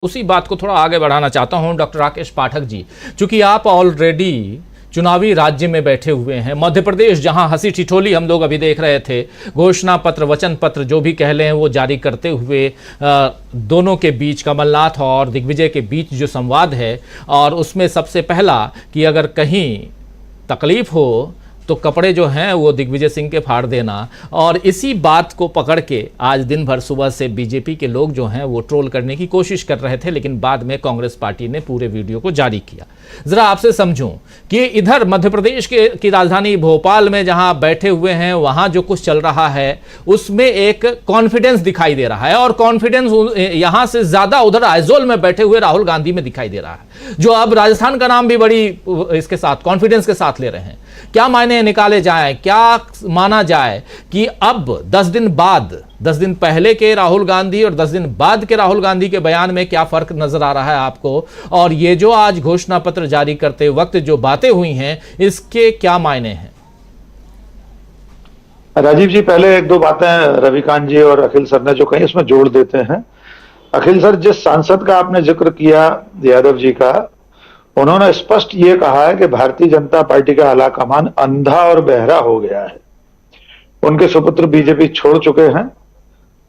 उसी बात को थोड़ा आगे बढ़ाना चाहता हूं डॉक्टर राकेश पाठक जी, चूंकि आप ऑलरेडी चुनावी राज्य में बैठे हुए हैं। मध्य प्रदेश जहां हंसी ठिठोली हम लोग अभी देख रहे थे, घोषणा पत्र वचन पत्र जो भी कह लें वो जारी करते हुए दोनों के बीच, कमलनाथ और दिग्विजय के बीच जो संवाद है, और उसमें सबसे पहला कि अगर कहीं तकलीफ हो तो कपड़े जो हैं वो दिग्विजय सिंह के फाड़ देना, और इसी बात को पकड़ के आज दिन भर सुबह से बीजेपी के लोग जो हैं वो ट्रोल करने की कोशिश कर रहे थे, लेकिन बाद में कांग्रेस पार्टी ने पूरे वीडियो को जारी किया। जरा आपसे समझूं कि इधर मध्य प्रदेश की राजधानी भोपाल में जहां बैठे हुए हैं वहां जो कुछ चल रहा है उसमें एक कॉन्फिडेंस दिखाई दे रहा है, और कॉन्फिडेंस यहां से ज्यादा उधर आइजोल में बैठे हुए राहुल गांधी में दिखाई दे रहा है, जो अब राजस्थान का नाम भी बड़ी इसके साथ कॉन्फिडेंस के साथ ले रहे हैं। क्या मायने निकाले जाएं, क्या माना जाए कि अब 10 दिन बाद, 10 दिन पहले के राहुल गांधी और 10 दिन बाद के राहुल गांधी के बयान में क्या फर्क नजर आ रहा है आपको, और ये जो आज घोषणा पत्र जारी करते वक्त जो बातें हुई हैं इसके क्या मायने हैं? राजीव जी, पहले एक दो बातें रविकांत जी और अखिल सर ने जो कही उसमें जोड़ देते हैं। अखिल सर, जिस सांसद का आपने जिक्र किया यादव जी का, उन्होंने स्पष्ट ये कहा है कि भारतीय जनता पार्टी का आलाकमान अंधा और बहरा हो गया है। उनके सुपुत्र बीजेपी छोड़ चुके हैं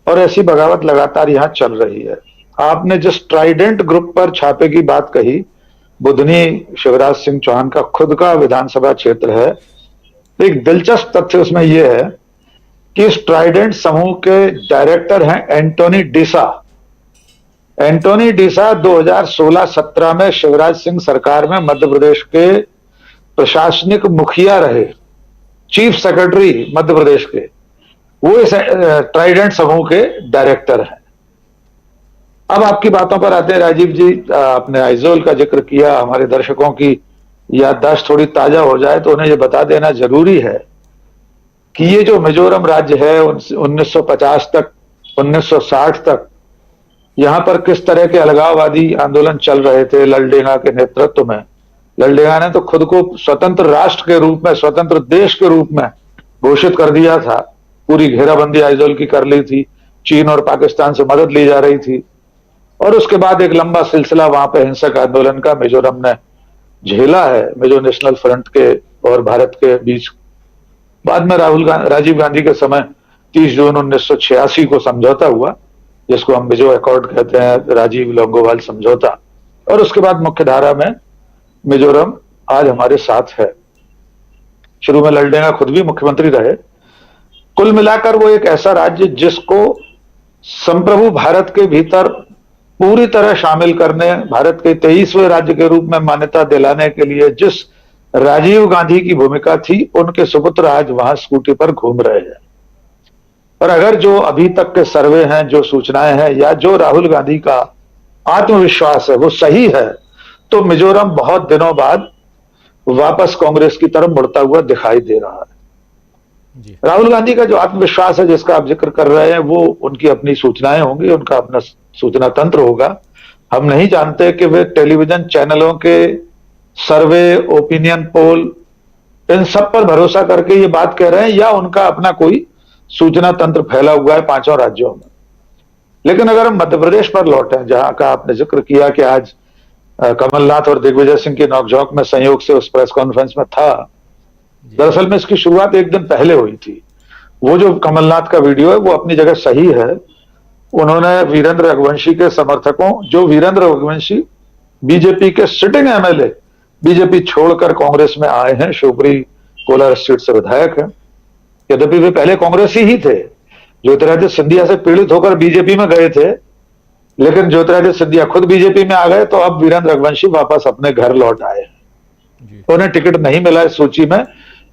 और ऐसी बगावत लगातार यहां चल रही है। आपने जिस ट्राइडेंट ग्रुप पर छापे की बात कही, बुधनी शिवराज सिंह चौहान का खुद का विधानसभा क्षेत्र है। एक दिलचस्प तथ्य उसमें यह है कि इस ट्राइडेंट समूह के डायरेक्टर हैं एंटोनी डिसा। एंटोनी डिसा 2016-17 में शिवराज सिंह सरकार में मध्य प्रदेश के प्रशासनिक मुखिया रहे, चीफ सेक्रेटरी मध्य प्रदेश के। वो इस ट्राइडेंट समूह के डायरेक्टर हैं। अब आपकी बातों पर आते हैं राजीव जी। आपने आइजोल का जिक्र किया। हमारे दर्शकों की याददाश्त थोड़ी ताजा हो जाए तो उन्हें यह बता देना जरूरी है कि ये जो मिजोरम राज्य है 1950 तक, 1960 तक यहां पर किस तरह के अलगाववादी आंदोलन चल रहे थे ललडेंगा के नेतृत्व में। ललडेंगा ने तो खुद को स्वतंत्र राष्ट्र के रूप में, स्वतंत्र देश के रूप में घोषित कर दिया था। पूरी घेराबंदी आइजोल की कर ली थी, चीन और पाकिस्तान से मदद ली जा रही थी, और उसके बाद एक लंबा सिलसिला वहां पे हिंसक आंदोलन का मिजोरम ने झेला है, मिजो नेशनल फ्रंट के और भारत के बीच। बाद में राजीव गांधी के समय 30 जून 1986 को समझौता हुआ, जिसको हम मिजो अकॉर्ड कहते हैं, राजीव लोंगोवाल समझौता, और उसके बाद मुख्य धारा में मिजोरम आज हमारे साथ है। शुरू में ललडेंगा खुद भी मुख्यमंत्री रहे। कुल मिलाकर वो एक ऐसा राज्य जिसको संप्रभु भारत के भीतर पूरी तरह शामिल करने, भारत के 23वें राज्य के रूप में मान्यता दिलाने के लिए जिस राजीव गांधी की भूमिका थी, उनके सुपुत्र आज वहां स्कूटी पर घूम रहे हैं। और अगर जो अभी तक के सर्वे हैं, जो सूचनाएं हैं, या जो राहुल गांधी का आत्मविश्वास है वो सही है, तो मिजोरम बहुत दिनों बाद वापस कांग्रेस की तरफ मुड़ता हुआ दिखाई दे रहा है जी। राहुल गांधी का जो आत्मविश्वास है जिसका आप जिक्र कर रहे हैं, वो उनकी अपनी सूचनाएं होंगी, उनका अपना सूचना तंत्र होगा। हम नहीं जानते कि वे टेलीविजन चैनलों के सर्वे, ओपिनियन पोल, इन सब पर भरोसा करके ये बात कह रहे हैं, या उनका अपना कोई सूचना तंत्र फैला हुआ है 5 राज्यों में। लेकिन अगर हम मध्य प्रदेश पर लौटें, जहां का आपने जिक्र किया कि आज कमलनाथ और दिग्विजय सिंह की नोकझोंक में संयोग से उस प्रेस कॉन्फ्रेंस में था। दरअसल में इसकी शुरुआत एक दिन पहले हुई थी। वो जो कमलनाथ का वीडियो है वो अपनी जगह सही है। उन्होंने वीरेंद्र रघुवंशी के समर्थकों, जो वीरेंद्र रघुवंशी बीजेपी के सिटिंग एमएलए, बीजेपी छोड़कर कांग्रेस में आए हैं, शिवपुरी कोलार सीट से विधायक है, यद्यपि वे पहले कांग्रेसी ही थे। ज्योतिरादित्य सिंधिया से पीड़ित होकर बीजेपी में गए थे, लेकिन ज्योतिरादित्य सिंधिया खुद बीजेपी में आ गए, तो अब वीरेंद्र रघुवंशी वापस अपने घर लौट आए। उन्हें टिकट नहीं मिला इस सूची में।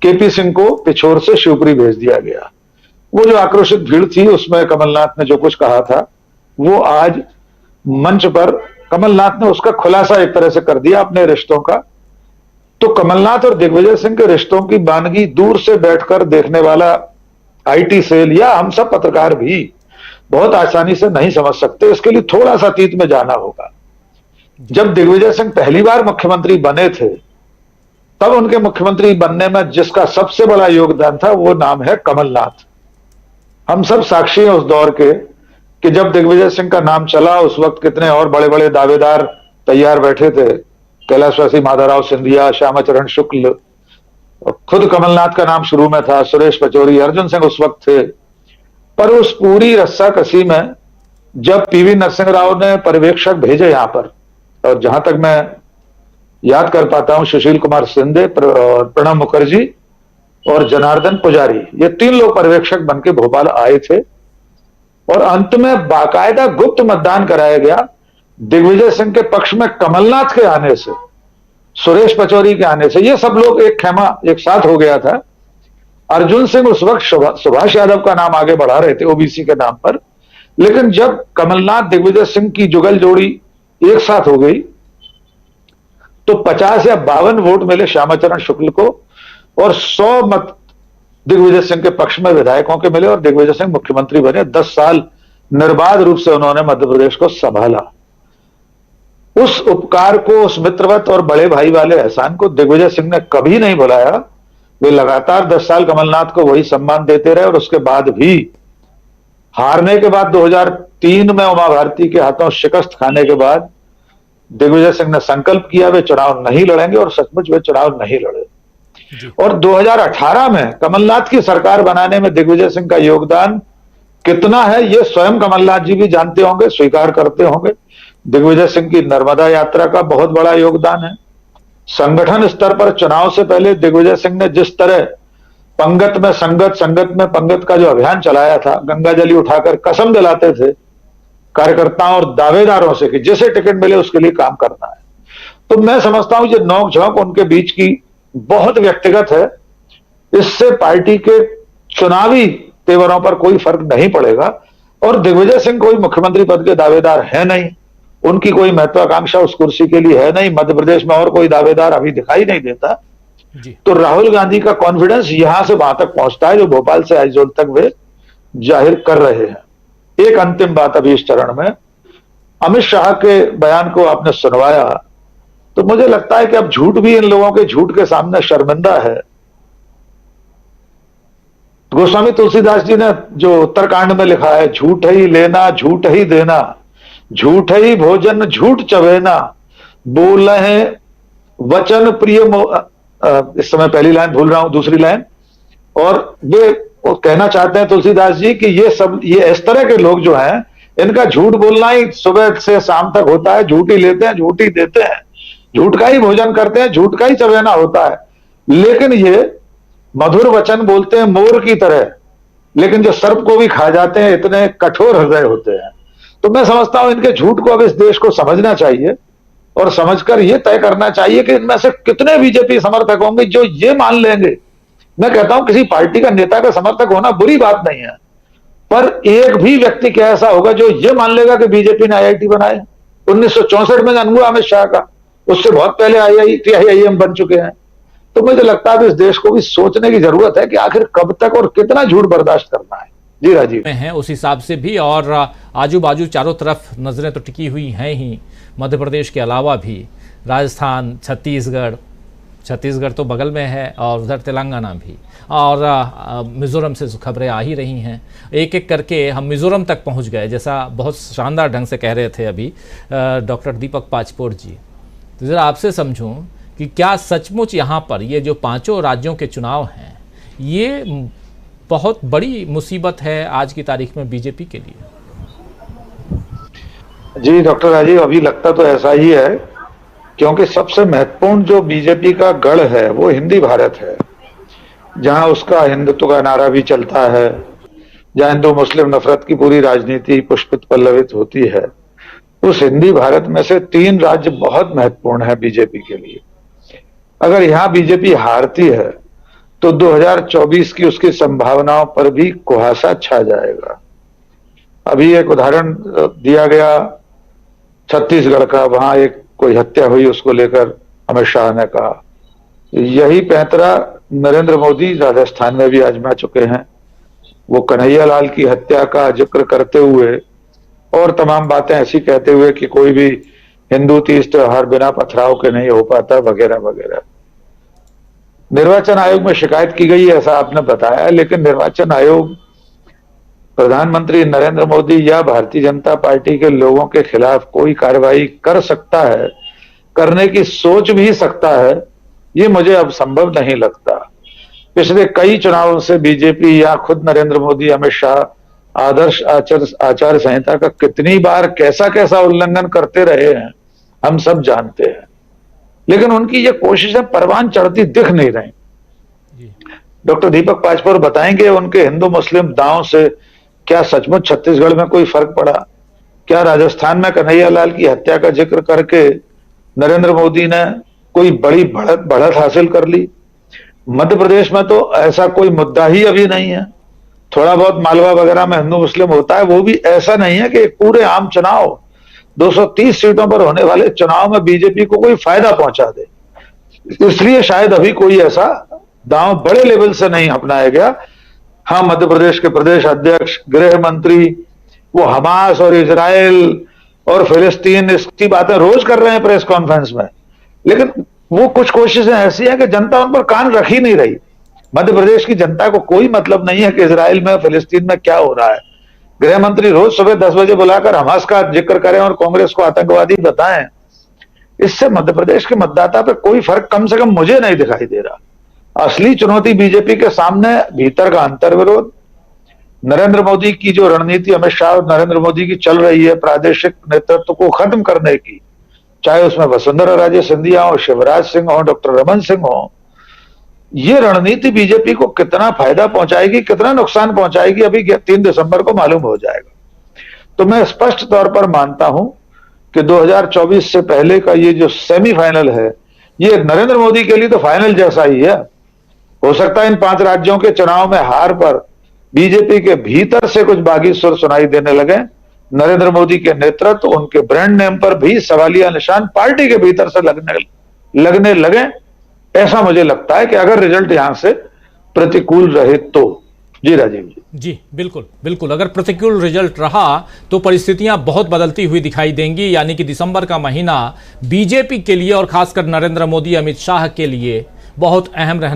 केपी सिंह को पिछोर से शिवपुरी भेज दिया गया। वो जो आक्रोशित भीड़ थी उसमें कमलनाथ ने जो कुछ कहा था, वो आज मंच पर कमलनाथ ने उसका खुलासा एक तरह से कर दिया अपने रिश्तों का। तो कमलनाथ और दिग्विजय सिंह के रिश्तों की बानगी दूर से बैठकर देखने वाला आईटी सेल या हम सब पत्रकार भी बहुत आसानी से नहीं समझ सकते। इसके लिए थोड़ा सा अतीत में जाना होगा। जब दिग्विजय सिंह पहली बार मुख्यमंत्री बने थे, तब उनके मुख्यमंत्री बनने में जिसका सबसे बड़ा योगदान था वो नाम है कमलनाथ। हम सब साक्षी हैं उस दौर के कि जब दिग्विजय सिंह का नाम चला उस वक्त कितने और बड़े बड़े दावेदार तैयार बैठे थे, कैलाशवासी माधवराव सिंधिया, श्यामाचरण शुक्ल, खुद कमलनाथ का नाम शुरू में था, सुरेश पचौरी, अर्जुन सिंह उस वक्त थे। पर उस पूरी रस्साकसी में जब पीवी नरसिंह राव ने पर्यवेक्षक भेजे यहां पर, और जहां तक मैं याद कर पाता हूं सुशील कुमार शिंदे, प्रणब मुखर्जी और जनार्दन पुजारी, ये 3 लोग पर्यवेक्षक बनके भोपाल आए थे और अंत में बाकायदा गुप्त मतदान कराया गया दिग्विजय सिंह के पक्ष में कमलनाथ के आने से, सुरेश पचौरी के आने से। ये सब लोग एक खेमा एक साथ हो गया था। अर्जुन सिंह उस वक्त सुभाष यादव का नाम आगे बढ़ा रहे थे ओबीसी के नाम पर, लेकिन जब कमलनाथ दिग्विजय सिंह की जुगल जोड़ी एक साथ हो गई तो 50 या 52 वोट मिले श्यामाचरण शुक्ल को और 100 मत दिग्विजय सिंह के पक्ष में विधायकों के मिले और दिग्विजय सिंह मुख्यमंत्री बने। 10 साल निर्बाध रूप से उन्होंने मध्य प्रदेश को संभाला। उस उपकार को, उस मित्रवत और बड़े भाई वाले एहसान को दिग्विजय सिंह ने कभी नहीं भुलाया। वे लगातार 10 साल कमलनाथ को वही सम्मान देते रहे और उसके बाद भी हारने के बाद 2003 में उमा भारती के हाथों शिकस्त खाने के बाद दिग्विजय सिंह ने संकल्प किया वे चुनाव नहीं लड़ेंगे और सचमुच वे चुनाव नहीं लड़े। और 2018 में कमलनाथ की सरकार बनाने में दिग्विजय सिंह का योगदान कितना है ये स्वयं कमलनाथ जी भी जानते होंगे, स्वीकार करते होंगे। दिग्विजय सिंह की नर्मदा यात्रा का बहुत बड़ा योगदान है। संगठन स्तर पर चुनाव से पहले दिग्विजय सिंह ने जिस तरह पंगत में संगत, संगत में पंगत का जो अभियान चलाया था, गंगा जली उठाकर कसम दिलाते थे कार्यकर्ताओं और दावेदारों से कि जिसे टिकट मिले उसके लिए काम करना है। तो मैं समझता हूं ये नोक झोंक उनके बीच की बहुत व्यक्तिगत है, इससे पार्टी के चुनावी तेवरों पर कोई फर्क नहीं पड़ेगा। और दिग्विजय सिंह कोई मुख्यमंत्री पद के दावेदार है नहीं, उनकी कोई महत्वाकांक्षा उस कुर्सी के लिए है नहीं। मध्य प्रदेश में और कोई दावेदार अभी दिखाई नहीं देता। तो राहुल गांधी का कॉन्फिडेंस यहां से वहां तक पहुंचता है जो भोपाल से आइजोल तक वे जाहिर कर रहे हैं। एक अंतिम बात अभी इस चरण में, अमित शाह के बयान को आपने सुनवाया तो मुझे लगता है कि अब झूठ भी इन लोगों के झूठ के सामने शर्मिंदा है। गोस्वामी तुलसीदास जी ने जो उत्तरकांड में लिखा है, झूठ ही लेना झूठ ही देना, झूठ ही भोजन झूठ चवेना, बोल है वचन प्रिय इस समय पहली लाइन भूल रहा हूं, दूसरी लाइन। और वे कहना चाहते हैं तुलसीदास जी कि ये इस तरह के लोग जो हैं इनका झूठ बोलना ही सुबह से शाम तक होता है, झूठ ही लेते हैं झूठ ही देते हैं, झूठ का ही भोजन करते हैं, झूठ का ही चवेना होता है। लेकिन ये मधुर वचन बोलते हैं मोर की तरह, लेकिन जो सर्प को भी खा जाते हैं, इतने कठोर हृदय होते हैं। तो मैं समझता हूं इनके झूठ को अब इस देश को समझना चाहिए और समझकर यह तय करना चाहिए कि इनमें से कितने बीजेपी समर्थक होंगे जो ये मान लेंगे। मैं कहता हूं किसी पार्टी का नेता का समर्थक होना बुरी बात नहीं है, पर एक भी व्यक्ति क्या ऐसा होगा जो ये मान लेगा कि बीजेपी ने आईआईटी बनाया। 1964 में जन्म हुआ अमित शाह का, उससे बहुत पहले आईआईएम बन चुके हैं। तो मुझे लगता है इस देश को भी सोचने की जरूरत है कि आखिर कब तक और कितना झूठ बर्दाश्त करना है। जी राजीव हैं उस हिसाब से भी, और आजू बाजू चारों तरफ नजरें तो टिकी हुई हैं ही, मध्य प्रदेश के अलावा भी राजस्थान, छत्तीसगढ़ तो बगल में है और उधर तेलंगाना भी, और मिज़ोरम से खबरें आ ही रही हैं। एक एक करके हम मिज़ोरम तक पहुंच गए, जैसा बहुत शानदार ढंग से कह रहे थे अभी डॉक्टर दीपक पाचपोर जी। तो ज़रा आपसे समझूं कि क्या सचमुच यहाँ पर ये जो 5 राज्यों के चुनाव हैं ये बहुत बड़ी मुसीबत है आज की तारीख में बीजेपी के लिए? जी डॉक्टर राजीव, अभी लगता तो ऐसा ही है, क्योंकि सबसे महत्वपूर्ण जो बीजेपी का गढ़ है वो हिंदी भारत है, जहां उसका हिंदुत्व का नारा भी चलता है, जहां हिंदू मुस्लिम नफरत की पूरी राजनीति पुष्पित पल्लवित होती है। उस हिंदी भारत में से 3 राज्य बहुत महत्वपूर्ण है बीजेपी के लिए। अगर यहां बीजेपी हारती है तो 2024 की उसकी संभावनाओं पर भी कुहासा छा जाएगा। अभी एक उदाहरण दिया गया छत्तीसगढ़ का, वहां एक कोई हत्या हुई, उसको लेकर अमित शाह ने कहा। यही पैंतरा नरेंद्र मोदी राजस्थान में भी आजमा चुके हैं। वो कन्हैया लाल की हत्या का जिक्र करते हुए और तमाम बातें ऐसी कहते हुए कि कोई भी हिंदू तीज त्योहार बिना पथराव के नहीं हो पाता, वगैरह वगैरह। निर्वाचन आयोग में शिकायत की गई ऐसा आपने बताया, लेकिन निर्वाचन आयोग प्रधानमंत्री नरेंद्र मोदी या भारतीय जनता पार्टी के लोगों के खिलाफ कोई कार्रवाई कर सकता है, करने की सोच भी सकता है, ये मुझे अब संभव नहीं लगता। पिछले कई चुनावों से बीजेपी या खुद नरेंद्र मोदी, अमित शाह आदर्श आचार संहिता का कितनी बार कैसा कैसा उल्लंघन करते रहे हैं, हम सब जानते हैं। लेकिन उनकी ये कोशिशें परवान चढ़ती दिख नहीं रही। डॉक्टर दीपक पाचपोर बताएंगे, उनके हिंदू मुस्लिम दांव से क्या सचमुच छत्तीसगढ़ में कोई फर्क पड़ा? क्या राजस्थान में कन्हैयालाल की हत्या का जिक्र करके नरेंद्र मोदी ने कोई बड़ी बढ़त हासिल कर ली? मध्य प्रदेश में तो ऐसा कोई मुद्दा ही अभी नहीं है। थोड़ा बहुत मालवा वगैरह में हिंदू मुस्लिम होता है, वो भी ऐसा नहीं है कि एक पूरे आम चुनाव 230 सीटों पर होने वाले चुनाव में बीजेपी को कोई फायदा पहुंचा दे। इसलिए शायद अभी कोई ऐसा दांव बड़े लेवल से नहीं अपनाया गया। हाँ, मध्य प्रदेश के प्रदेश अध्यक्ष, गृह मंत्री, वो हमास और इजराइल और फिलिस्तीन इसकी बातें रोज कर रहे हैं प्रेस कॉन्फ्रेंस में, लेकिन वो कुछ कोशिशें ऐसी हैं कि जनता उन पर कान रख ही नहीं रही। मध्य प्रदेश की जनता को कोई मतलब नहीं है कि इजराइल में, फिलिस्तीन में क्या हो रहा है। गृह मंत्री रोज सुबह 10 बजे बुलाकर हमास का जिक्र करें और कांग्रेस को आतंकवादी बताएं। इससे मध्य प्रदेश के मतदाता पे कोई फर्क कम से कम मुझे नहीं दिखाई दे रहा। असली चुनौती बीजेपी के सामने भीतर का अंतर्विरोध, नरेंद्र मोदी की जो रणनीति, अमित शाह और नरेंद्र मोदी की चल रही है प्रादेशिक नेतृत्व को खत्म करने की, चाहे उसमें वसुंधरा राजे सिंधिया हो, शिवराज सिंह हो, डॉक्टर रमन सिंह हो, ये रणनीति बीजेपी को कितना फायदा पहुंचाएगी, कितना नुकसान पहुंचाएगी, अभी 3 दिसंबर को मालूम हो जाएगा। तो मैं स्पष्ट तौर पर मानता हूं कि 2024 से पहले का ये जो सेमीफाइनल है, ये नरेंद्र मोदी के लिए तो फाइनल जैसा ही है। हो सकता है इन 5 राज्यों के चुनाव में हार पर बीजेपी के भीतर से कुछ बागी सुर सुनाई देने लगे। नरेंद्र मोदी के नेतृत्व, उनके ब्रांड नेम पर भी सवालिया निशान पार्टी के भीतर से लगने लगे। ऐसा मुझे लगता है कि अगर रिजल्ट यहां से प्रतिकूल रहे तो। जी राजीव जी, बिल्कुल बिल्कुल। अगर प्रतिकूल रिजल्ट रहा तो परिस्थितियां बहुत बदलती हुई दिखाई देंगी, यानी कि दिसंबर का महीना बीजेपी के लिए और खासकर नरेंद्र मोदी, अमित शाह के लिए बहुत अहम रहने